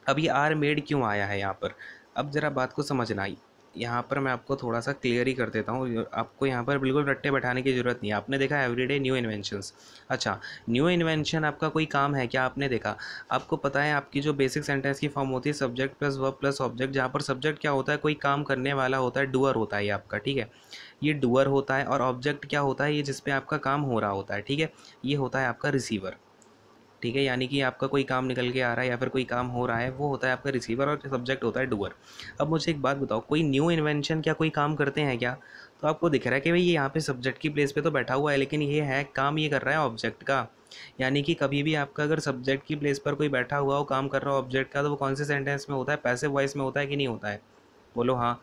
अब ये आर मेड क्यों आया है यहाँ पर, अब ज़रा बात को समझना। यहाँ पर मैं आपको थोड़ा सा क्लियर ही कर देता हूँ, आपको यहाँ पर बिल्कुल रट्टे बैठाने की ज़रूरत नहीं है। आपने देखा एवरीडे न्यू इन्वेंशंस, अच्छा न्यू इन्वेंशन आपका कोई काम है क्या, आपने देखा। आपको पता है आपकी जो बेसिक सेंटेंस की फॉर्म होती है subject plus verb plus object, जहाँ पर सब्जेक्ट क्या होता है, कोई काम करने वाला होता है, डूअर होता है ये आपका, ठीक है, ये डूअर होता है। और ऑब्जेक्ट क्या होता है, ये जिस पे आपका काम हो रहा होता है, ठीक है, ये होता है आपका रिसीवर, ठीक है, यानी कि आपका कोई काम निकल के आ रहा है या फिर कोई काम हो रहा है, वो होता है आपका रिसीवर और सब्जेक्ट होता है डूअर। अब मुझे एक बात बताओ, कोई न्यू इन्वेंशन क्या कोई काम करते हैं क्या? तो आपको दिख रहा है कि भाई ये यहाँ पे सब्जेक्ट की प्लेस पे तो बैठा हुआ है, लेकिन ये है काम ये कर रहा है ऑब्जेक्ट का। यानी कि कभी भी आपका अगर सब्जेक्ट की प्लेस पर कोई बैठा हुआ हो काम कर रहा हो ऑब्जेक्ट का, तो वो कौन से सेंटेंस में होता है? पैसिव वॉइस में होता है कि नहीं होता है? बोलो हाँ।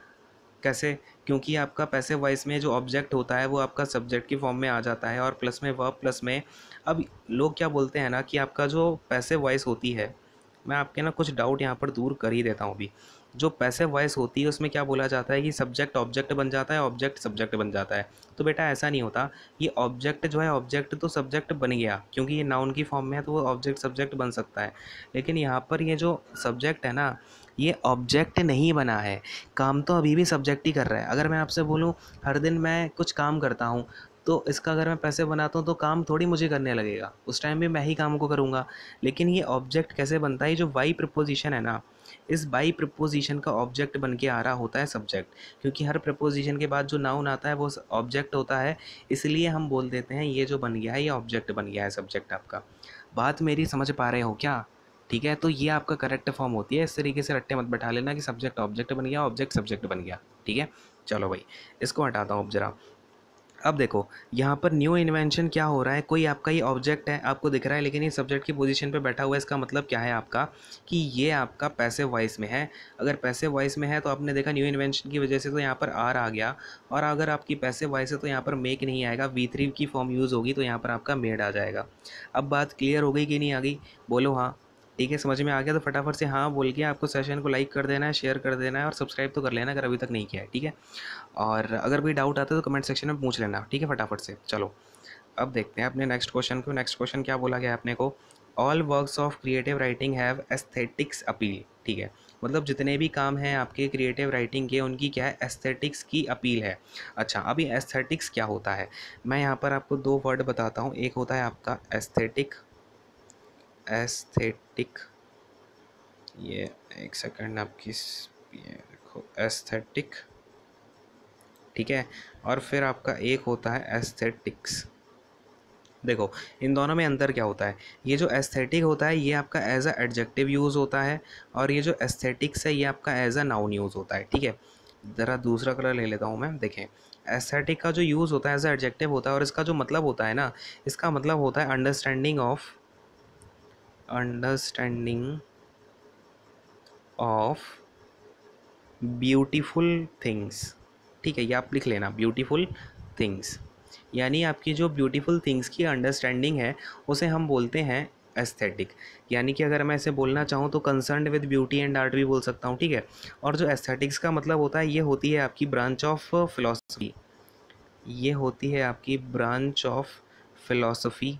कैसे? क्योंकि आपका पैसिव वॉइस में जो ऑब्जेक्ट होता है वो आपका सब्जेक्ट की फॉर्म में आ जाता है, और प्लस में वर्ब प्लस में। अब लोग क्या बोलते हैं ना कि आपका जो पैसिव वॉइस होती है, मैं आपके ना कुछ डाउट यहाँ पर दूर कर ही देता हूँ अभी। जो पैसिव वॉइस होती है उसमें क्या बोला जाता है कि सब्जेक्ट ऑब्जेक्ट बन जाता है, ऑब्जेक्ट सब्जेक्ट बन जाता है। तो बेटा ऐसा नहीं होता। ये ऑब्जेक्ट जो है, ऑब्जेक्ट तो सब्जेक्ट बन गया क्योंकि ये नाउन की फॉर्म में है, तो वो ऑब्जेक्ट सब्जेक्ट बन सकता है। लेकिन यहाँ पर ये जो सब्जेक्ट है ना, ये ऑब्जेक्ट नहीं बना है। काम तो अभी भी सब्जेक्ट ही कर रहा है। अगर मैं आपसे बोलूँ हर दिन मैं कुछ काम करता हूँ, तो इसका अगर मैं पैसे बनाता हूँ तो काम थोड़ी मुझे करने लगेगा, उस टाइम भी मैं ही काम को करूँगा। लेकिन ये ऑब्जेक्ट कैसे बनता है? ये जो वाई प्रिपोजिशन है ना, इस बाई प्रिपोजिशन का ऑब्जेक्ट बन के आ रहा होता है सब्जेक्ट, क्योंकि हर प्रिपोजिशन के बाद जो नाउन आता है वो ऑब्जेक्ट होता है। इसलिए हम बोल देते हैं ये जो बन गया है ये ऑब्जेक्ट बन गया है सब्जेक्ट आपका। बात मेरी समझ पा रहे हो क्या? ठीक है, तो ये आपका करेक्ट फॉर्म होती है। इस तरीके से रट्टे मत बैठा लेना कि सब्जेक्ट ऑब्जेक्ट बन गया, ऑब्जेक्ट सब्जेक्ट बन गया। ठीक है, चलो भाई इसको हटाता हूँ अब जरा। अब देखो यहाँ पर न्यू इन्वेंशन क्या हो रहा है, कोई आपका ये ऑब्जेक्ट है आपको दिख रहा है, लेकिन ये सब्जेक्ट की पोजीशन पे बैठा हुआ है। इसका मतलब क्या है आपका कि ये आपका पैसिव वॉइस में है। अगर पैसिव वॉइस में है तो आपने देखा न्यू इन्वेंशन की वजह से तो यहाँ पर आर आ गया, और अगर आपकी पैसिव वॉइस है तो यहाँ पर मेक नहीं आएगा, V3 की फॉर्म यूज़ होगी तो यहाँ पर आपका मेड आ जाएगा। अब बात क्लियर हो गई कि नहीं आ गई? बोलो हाँ। ठीक है, समझ में आ गया तो फटाफट से हाँ बोल के आपको सेशन को लाइक कर देना है, शेयर कर देना है, और सब्सक्राइब तो कर लेना अगर अभी तक नहीं किया है। ठीक है, और अगर कोई डाउट आता है तो कमेंट सेक्शन में पूछ लेना। ठीक है, फटाफट से। चलो अब देखते हैं अपने नेक्स्ट क्वेश्चन को। नेक्स्ट क्वेश्चन क्या बोला गया है अपने को? All works of creative writing have aesthetics appeal. ठीक है, मतलब जितने भी काम हैं आपके क्रिएटिव राइटिंग के, उनकी क्या है? एस्थेटिक्स की अपील है। अच्छा, अभी एस्थेटिक्स क्या होता है? मैं यहाँ पर आपको दो वर्ड बताता हूँ। एक होता है आपका एस्थेटिक, एस्थेटिक, ये एक सेकंड आपकी, ये देखो एस्थेटिक। ठीक है, और फिर आपका एक होता है एस्थेटिक्स। देखो इन दोनों में अंतर क्या होता है? ये जो एस्थेटिक होता है ये आपका एज अ एडजेक्टिव यूज़ होता है, और ये जो एस्थेटिक्स है ये आपका एज अ नाउन यूज़ होता है। ठीक है, ज़रा दूसरा कलर ले लेता हूँ मैं। देखें, एस्थेटिक का जो यूज़ होता है एज अ एडजेक्टिव होता है, और इसका जो मतलब होता है ना, इसका मतलब होता है अंडरस्टैंडिंग ऑफ ब्यूटीफुल थिंग्स। ठीक है, ये आप लिख लेना, ब्यूटीफुल थिंग्स। यानी आपकी जो ब्यूटीफुल थिंग्स की अंडरस्टैंडिंग है उसे हम बोलते हैं एस्थेटिक। यानी कि अगर मैं इसे बोलना चाहूँ तो concerned with beauty and art भी बोल सकता हूँ। ठीक है, और जो एस्थेटिक्स का मतलब होता है ये होती है आपकी ब्रांच ऑफ फिलॉसफी। ये होती है आपकी ब्रांच ऑफ फिलॉसफी।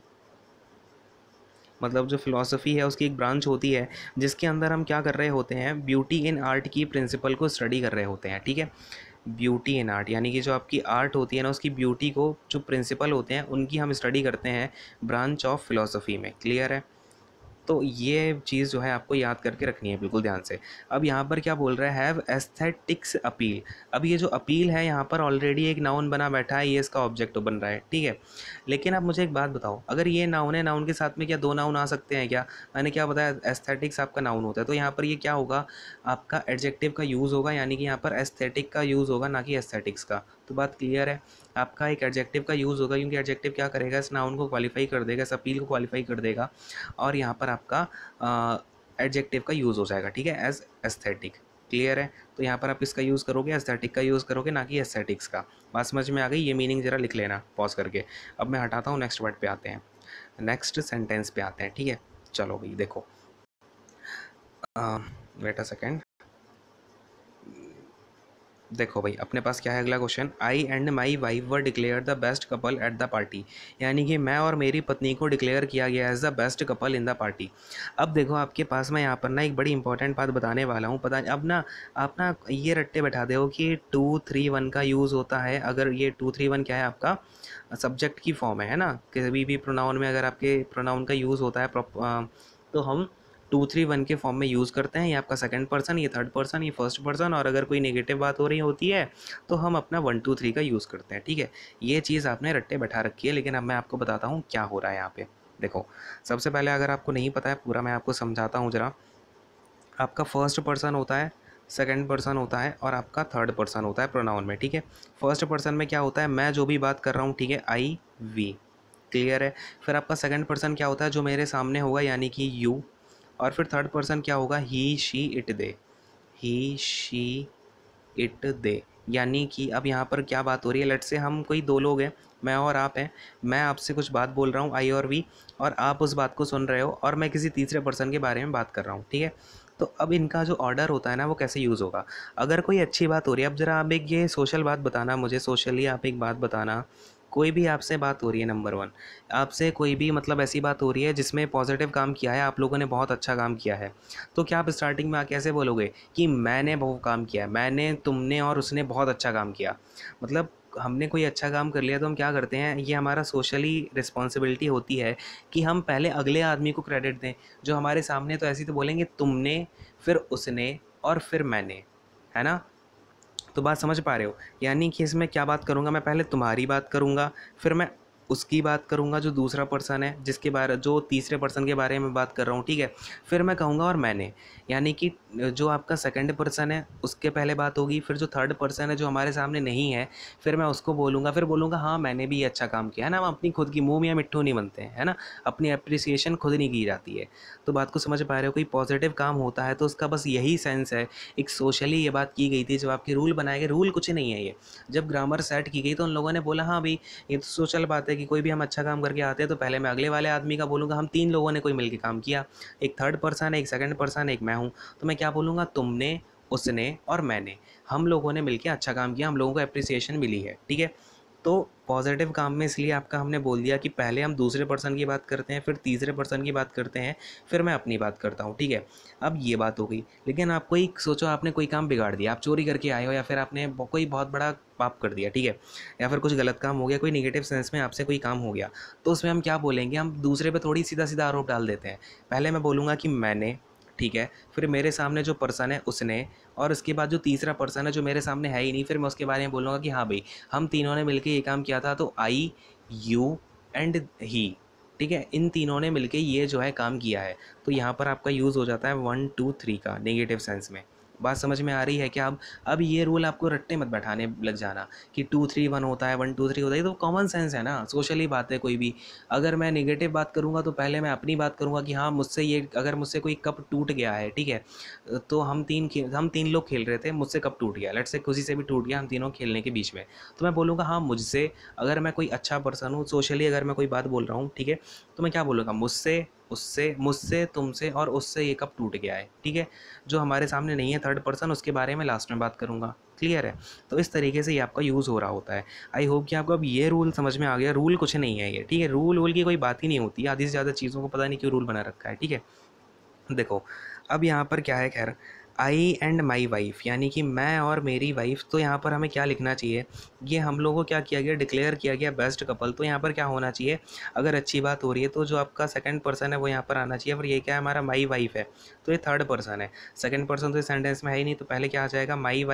मतलब जो फ़िलॉसफ़ी है उसकी एक ब्रांच होती है जिसके अंदर हम क्या कर रहे होते हैं? ब्यूटी इन आर्ट की प्रिंसिपल को स्टडी कर रहे होते हैं। ठीक है, ब्यूटी इन आर्ट यानी कि जो आपकी आर्ट होती है ना, उसकी ब्यूटी को जो प्रिंसिपल होते हैं उनकी हम स्टडी करते हैं ब्रांच ऑफ फ़िलॉसफ़ी में। क्लियर है? तो ये चीज़ जो है आपको याद करके रखनी है बिल्कुल ध्यान से। अब यहाँ पर क्या बोल रहा है? Have aesthetics appeal. अब ये जो अपील है यहाँ पर ऑलरेडी एक नाउन बना बैठा है, ये इसका ऑब्जेक्ट बन रहा है। ठीक है, लेकिन अब मुझे एक बात बताओ, अगर ये नाउन है, नाउन के साथ में क्या दो नाउन आ सकते हैं क्या? मैंने क्या बताया? एस्थेटिक्स आपका नाउन होता है, तो यहाँ पर ये क्या होगा? आपका एडजेक्टिव का यूज़ होगा, यानी कि यहाँ पर एस्थेटिक का यूज़ होगा, ना कि एस्थेटिक्स का। तो बात क्लियर है? आपका एक एडजेक्टिव का यूज़ होगा, क्योंकि एडजेक्टिव क्या करेगा? इस नाउन को क्वालिफाई कर देगा, इस अपील को क्वालिफाई कर देगा, और यहाँ पर आपका एडजेक्टिव का यूज़ हो जाएगा। ठीक है, एज एस्थेटिक। क्लियर है? तो यहाँ पर आप किसका यूज़ करोगे? एस्थेटिक का यूज़ करोगे, ना कि एस्थेटिक्स का। बात समझ में आ गई? ये मीनिंग ज़रा लिख लेना पॉज करके। अब मैं हटाता हूँ, नेक्स्ट वर्ड पे आते हैं, नेक्स्ट सेंटेंस पे आते हैं। ठीक है, चलो भाई देखो, वेट अ सेकेंड। देखो भाई अपने पास क्या है अगला question? I and my wife were declare the best couple at the party. यानी कि मैं और मेरी पत्नी को डिक्लेयर किया गया as the best couple in the party. अब देखो आपके पास मैं यहाँ पर ना एक बड़ी इंपॉर्टेंट बात बताने वाला हूँ। पता अब ना आप ना ये रट्टे बैठा दे हो कि 2-3-1 का यूज़ होता है। अगर ये 2-3-1 क्या है? आपका सब्जेक्ट की फॉर्म है ना। कभी भी प्रोनाउन में अगर आपके प्रोनाउन का यूज़ होता है तो हम 2-3-1 के फॉर्म में यूज़ करते हैं। ये आपका सेकंड पर्सन, ये थर्ड पर्सन, ये फर्स्ट पर्सन, और अगर कोई नेगेटिव बात हो रही होती है तो हम अपना 1-2-3 का यूज़ करते हैं। ठीक है, ये चीज़ आपने रट्टे बैठा रखी है, लेकिन अब मैं आपको बताता हूँ क्या हो रहा है यहाँ पे। देखो, सबसे पहले अगर आपको नहीं पता है पूरा, मैं आपको समझाता हूँ ज़रा। आपका फर्स्ट पर्सन होता है, सेकंड पर्सन होता है और आपका थर्ड पर्सन होता है प्रोनाउन में, ठीक है। फर्स्ट पर्सन में क्या होता है, मैं जो भी बात कर रहा हूँ, ठीक है, आई वी, क्लियर है। फिर आपका सेकंड पर्सन क्या होता है, जो मेरे सामने होगा यानी कि यू। और फिर थर्ड पर्सन क्या होगा, he she it they, he she it they. यानी कि अब यहाँ पर क्या बात हो रही है, लेट से हम कोई दो लोग हैं, मैं और आप हैं। मैं आपसे कुछ बात बोल रहा हूँ, आई और वी, और आप उस बात को सुन रहे हो और मैं किसी तीसरे पर्सन के बारे में बात कर रहा हूँ, ठीक है। तो अब इनका जो ऑर्डर होता है ना, वो कैसे यूज़ होगा। अगर कोई अच्छी बात हो रही है, अब ज़रा आप एक ये सोशल बात बताना मुझे, सोशली आप एक बात बताना। कोई भी आपसे बात हो रही है, नंबर वन, आपसे कोई भी मतलब ऐसी बात हो रही है जिसमें पॉजिटिव काम किया है, आप लोगों ने बहुत अच्छा काम किया है, तो क्या आप स्टार्टिंग में आके ऐसे बोलोगे कि मैंने वो काम किया है, मैंने, तुमने और उसने बहुत अच्छा काम किया। मतलब हमने कोई अच्छा काम कर लिया तो हम क्या करते हैं, ये हमारा सोशली रिस्पॉन्सिबिलिटी होती है कि हम पहले अगले आदमी को क्रेडिट दें। जो हमारे सामने तो ऐसे ही तो बोलेंगे तुमने, फिर उसने और फिर मैंने, है ना। तो बात समझ पा रहे हो। यानी कि इसमें क्या बात करूँगा मैं, पहले तुम्हारी बात करूँगा, फिर मैं उसकी बात करूँगा जो दूसरा पर्सन है, जिसके बारे, जो तीसरे पर्सन के बारे में बात कर रहा हूँ, ठीक है। फिर मैं कहूँगा और मैंने, यानी कि जो आपका सेकंड पर्सन है उसके पहले बात होगी, फिर जो थर्ड पर्सन है जो हमारे सामने नहीं है, फिर मैं उसको बोलूँगा, फिर बोलूँगा हाँ मैंने भी अच्छा काम किया है ना। हम अपनी खुद की मुँह में मिट्ठू नहीं बनते हैं, है ना। अपनी अप्रिसिएशन खुद नहीं की जाती है। तो बात को समझ पा रहे हो, कोई पॉजिटिव काम होता है तो उसका बस यही सेंस है। एक सोशली ये बात की गई थी, जब आपके रूल बनाए गए, रूल कुछ नहीं है ये, जब ग्रामर सेट की गई तो उन लोगों ने बोला हाँ भाई ये तो सोशल बात है कि कोई भी हम अच्छा काम करके आते हैं तो पहले मैं अगले वाले आदमी का बोलूँगा, हम तीन लोगों ने कोई मिलकर काम किया, एक थर्ड पर्सन है, एक सेकंड पर्सन है, एक मैं हूँ, तो मैं क्या बोलूँगा, तुमने, उसने और मैंने, हम लोगों ने मिलकर अच्छा काम किया, हम लोगों को अप्रिसिएशन मिली है, ठीक है। तो पॉजिटिव काम में इसलिए आपका हमने बोल दिया कि पहले हम दूसरे पर्सन की बात करते हैं, फिर तीसरे पर्सन की बात करते हैं, फिर मैं अपनी बात करता हूँ, ठीक है। अब ये बात हो गई। लेकिन आप कोई सोचो, आपने कोई काम बिगाड़ दिया, आप चोरी करके आए हो या फिर आपने कोई बहुत बड़ा पाप कर दिया, ठीक है, या फिर कुछ गलत काम हो गया, कोई नेगेटिव सेंस में आपसे कोई काम हो गया, तो उसमें हम क्या बोलेंगे, हम दूसरे पे थोड़ी सीधा सीधा आरोप डाल देते हैं। पहले मैं बोलूँगा कि मैंने, ठीक है, फिर मेरे सामने जो पर्सन है उसने, और उसके बाद जो तीसरा पर्सन है जो मेरे सामने है ही नहीं, फिर मैं उसके बारे में बोलूँगा कि हाँ भाई हम तीनों ने मिलकर ये काम किया था, तो आई, यू एंड ही, ठीक है, इन तीनों ने मिलके ये जो है काम किया है। तो यहाँ पर आपका यूज़ हो जाता है 1 2 3 का नेगेटिव सेंस में। बात समझ में आ रही है क्या। अब ये रूल आपको रट्टे मत बैठाने लग जाना कि 2 3 1 होता है, 1 2 3 होता है, ये तो कॉमन सेंस है ना, सोशली बात है कोई भी। अगर मैं नेगेटिव बात करूँगा तो पहले मैं अपनी बात करूँगा कि हाँ मुझसे ये, अगर मुझसे कोई कप टूट गया है, ठीक है, तो हम तीन लोग खेल रहे थे, मुझसे कप टूट गया, लेट से किसी से भी टूट गया, हम तीनों खेलने के बीच में, तो मैं बोलूँगा हाँ मुझसे। अगर मैं कोई अच्छा पर्सन हूँ सोशली, अगर मैं कोई बात बोल रहा हूँ, ठीक है, तो मैं क्या बोलूँगा, मुझसे, उससे, मुझसे, तुमसे और उससे ये कप टूट गया है, ठीक है। जो हमारे सामने नहीं है थर्ड पर्सन, उसके बारे में लास्ट में बात करूँगा, क्लियर है। तो इस तरीके से ये आपका यूज़ हो रहा होता है। आई होप कि आपको अब ये रूल समझ में आ गया। रूल कुछ नहीं है ये, ठीक है, रूल की कोई बात ही नहीं होती, आधी से ज़्यादा चीज़ों को पता नहीं क्यों रूल बना रखा है, ठीक है। देखो, अब यहाँ पर क्या है, खैर, आई एंड माई वाइफ, यानी कि मैं और मेरी वाइफ, तो यहाँ पर हमें क्या लिखना चाहिए, ये हम लोगों को क्या किया गया, डिक्लेयर किया गया बेस्ट कपल। तो यहाँ पर क्या होना चाहिए, अगर अच्छी बात हो रही है तो जो आपका सेकंड पर्सन है वो यहाँ पर आना चाहिए, पर ये क्या है, हमारा माई वाइफ है, तो ये थर्ड पर्सन है। सेकंड पर्सन तो इस सेंटेंस में है ही नहीं, तो पहले क्या आ जाएगा, my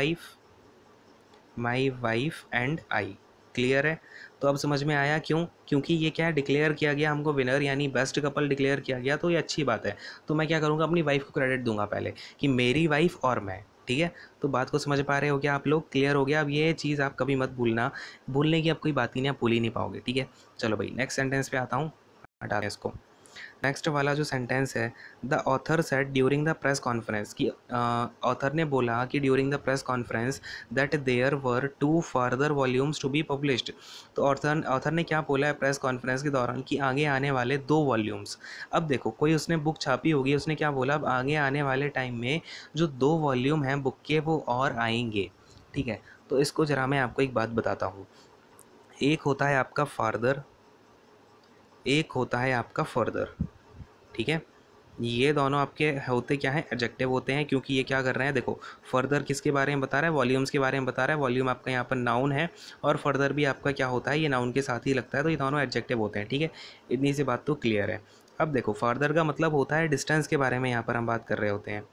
wife and I, clear है। तो अब समझ में आया क्यों, क्योंकि ये क्या है, डिक्लेयर किया गया हमको विनर, यानी बेस्ट कपल डिक्लेयर किया गया, तो ये अच्छी बात है। तो मैं क्या करूँगा, अपनी वाइफ को क्रेडिट दूंगा पहले कि मेरी वाइफ और मैं, ठीक है। तो बात को समझ पा रहे हो क्या आप लोग, क्लियर हो गया। अब ये चीज़ आप कभी मत भूलना, भूलने की अब कोई बात ही नहीं, आप भूल ही नहीं पाओगे, ठीक है। चलो भाई नेक्स्ट सेंटेंस पे आता हूँ, हटा दें इसको। नेक्स्ट वाला जो सेंटेंस है, the author said during the press conference, कि ऑथर ने बोला कि during the press conference that there were 2 further volumes to be published. तो ऑथर ने क्या बोला है प्रेस कॉन्फ्रेंस के दौरान, कि आगे आने वाले 2 वॉल्यूम्स। अब देखो, कोई उसने बुक छापी होगी, उसने क्या बोला, अब आगे आने वाले टाइम में जो 2 वॉल्यूम हैं बुक के वो और आएंगे, ठीक है। तो इसको ज़रा मैं आपको एक बात बताता हूँ। एक होता है आपका फार्दर, एक होता है आपका फर्दर, ठीक है। ये दोनों आपके होते क्या हैं, एडजेक्टिव होते हैं, क्योंकि ये क्या कर रहे हैं, देखो, फर्दर किसके बारे में बता रहा है, वॉल्यूम्स के बारे में बता रहा है। वॉल्यूम आपका यहाँ पर नाउन है और फर्दर भी आपका क्या होता है, ये नाउन के साथ ही लगता है, तो ये दोनों एडजेक्टिव होते हैं, ठीक है। इतनी सी बात तो क्लियर है। अब देखो, फर्दर का मतलब होता है डिस्टेंस के बारे में यहाँ पर हम बात कर रहे होते हैं।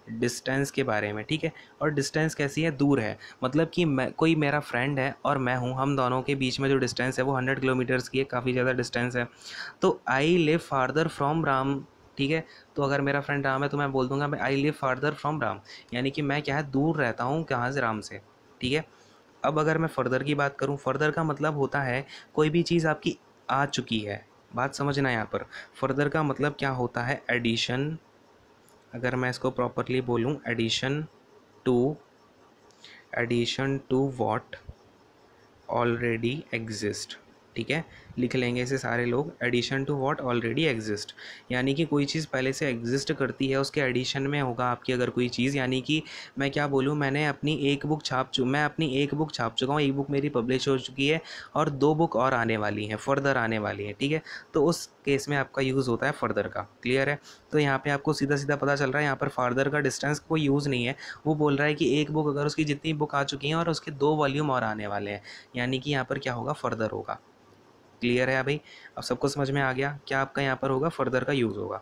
डिस्टेंस के बारे में, ठीक है। और डिस्टेंस कैसी है, दूर है, मतलब कि मैं, कोई मेरा फ्रेंड है और मैं हूँ, हम दोनों के बीच में जो डिस्टेंस है वो 100 किलोमीटर्स की है, काफ़ी ज़्यादा डिस्टेंस है। तो I live farther from Ram, ठीक है। तो अगर मेरा फ्रेंड राम है तो मैं बोल दूंगा मैं I live farther from Ram, यानी कि मैं क्या है, दूर रहता हूँ कहाँ से, राम से, ठीक है। अब अगर मैं फ़र्दर की बात करूँ, फ़र्दर का मतलब होता है कोई भी चीज़ आपकी आ चुकी है, बात समझना यहाँ पर। फ़र्दर का मतलब क्या होता है, एडिशन, अगर मैं इसको प्रॉपरली बोलूँ, to addition to what already exist, ठीक है। लिख लेंगे इसे सारे लोग, addition to what already exist, यानी कि कोई चीज़ पहले से एग्जिस्ट करती है उसके एडिशन में होगा आपकी अगर कोई चीज़, यानी कि मैं क्या बोलूँ, मैं अपनी एक बुक छाप चुका हूँ, एक बुक मेरी पब्लिश हो चुकी है और 2 बुक और आने वाली हैं, फर्दर आने वाली हैं, ठीक है। तो उस केस में आपका यूज़ होता है फर्दर का, क्लियर है। तो यहाँ पे आपको सीधा सीधा पता चल रहा है यहाँ पर फार्दर का डिस्टेंस कोई यूज़ नहीं है, वो बोल रहा है कि एक बुक, अगर उसकी जितनी बुक आ चुकी हैं और उसके 2 वॉल्यूम और आने वाले हैं, यानी कि यहाँ पर क्या होगा, फर्दर होगा। क्लियर है भाई, अब सबको समझ में आ गया क्या आपका यहाँ पर होगा, फर्दर का यूज़ होगा।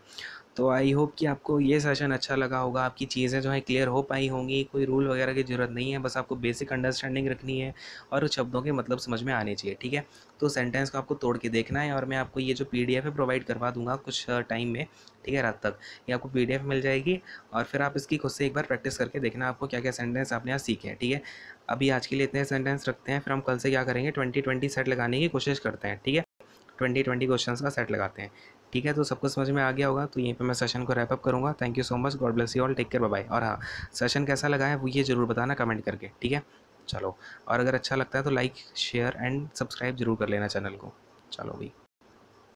तो आई होप कि आपको ये सेशन अच्छा लगा होगा, आपकी चीज़ें जो है क्लियर हो पाई होंगी, कोई रूल वगैरह की ज़रूरत नहीं है, बस आपको बेसिक अंडरस्टैंडिंग रखनी है और शब्दों के मतलब समझ में आने चाहिए, ठीक है। तो सेंटेंस को आपको तोड़ के देखना है और मैं आपको ये जो PDF है प्रोवाइड करवा दूंगा कुछ टाइम में, ठीक है, रात तक ये आपको PDF मिल जाएगी और फिर आप इसकी खुद से एक बार प्रैक्टिस करके देखना आपको क्या क्या सेंटेंस आपने यहाँ सीखे हैं, ठीक है। अभी आज के लिए इतने सेंटेंस रखते हैं, फिर हम कल से क्या करेंगे, 20-20 सेट लगाने की कोशिश करते हैं, ठीक है। 20-20 क्वेश्चंस का सेट लगाते हैं, ठीक है। तो सबको समझ में आ गया होगा, तो यहीं पे मैं सेशन को रैप अप करूँगा। Thank you so much, God bless you all, take care, bye bye. और हाँ, सेशन कैसा लगा है वो ये ज़रूर बताना कमेंट करके, ठीक है। चलो, और अगर अच्छा लगता है तो लाइक शेयर एंड सब्सक्राइब जरूर कर लेना चैनल को। चलो भाई।